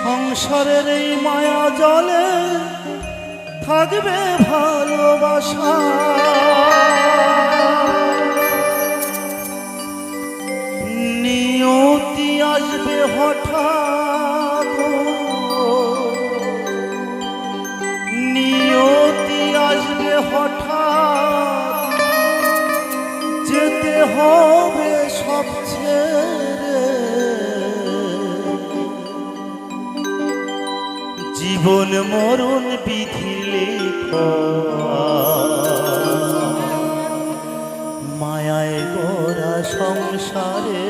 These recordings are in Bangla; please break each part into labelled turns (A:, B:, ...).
A: সংসারের এই মায়া জলে থাকবে ভালোবাসা, নিয়তি আসবে হঠাৎ, নিয়তি আসবে হঠাৎ, যেতে হবে সব ছেড়ে। জীবন মরণ বিধির লেখা, মায়ায় গড়া সংসারে।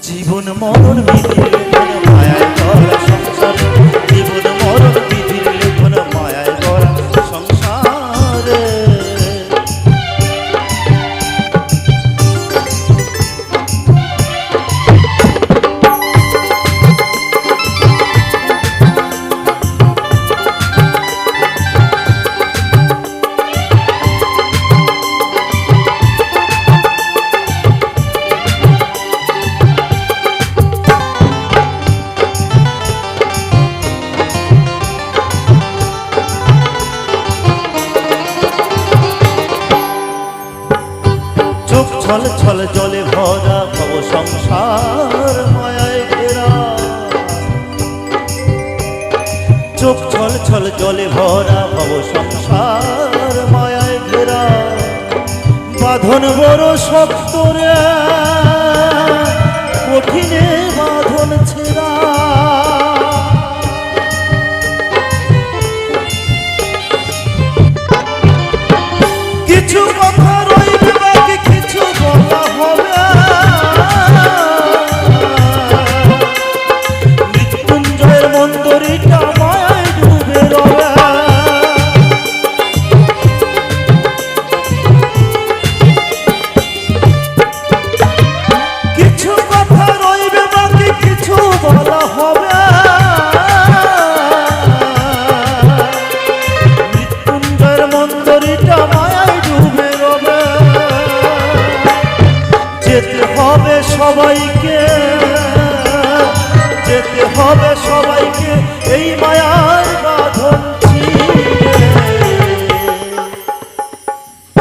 A: জীবন মরণ বিধির লেখন মায়ায় গড়া সংসার, জীবন মরণ বিধির লেখন মায়ায় গড়া সংসারে। ছল ছল জলে ভরা ভব সংসার মায়ায় ঘেরা, চোখ ছল ছল জলে ভরা ভব সংসার মায়ায় ঘেরা। বাঁধন বড় শক্ত রে, কঠিনে বাঁধন ছেঁড়া। কিছু কথা রইবে বাকি, কিছু বলা হবে। মৃত্যুঞ্জয়ের মন্দরিটা মায়ায় ডুবে রবে। কিছু কথা রইবে বাকি, কিছু বলা হবে। মৃত্যুঞ্জয়ের মন্দরিটা মায়ায় ডুবে রবে। যেতে হবে সবাইকে, যেতে হবে সবাইকে এই মায়ার বাঁধন ছিঁড়ে।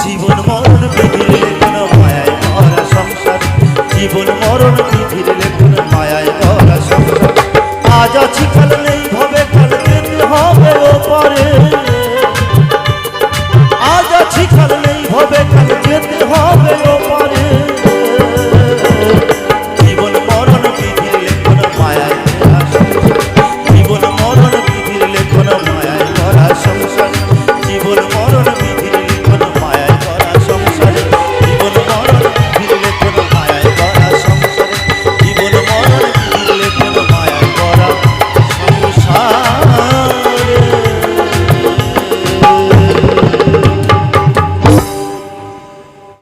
A: জীবন মরণ বিধির লেখন মায়ায় গড়া সংসার, জীবন মরণ বিধির লেখন মায়ায় গড়া। আছি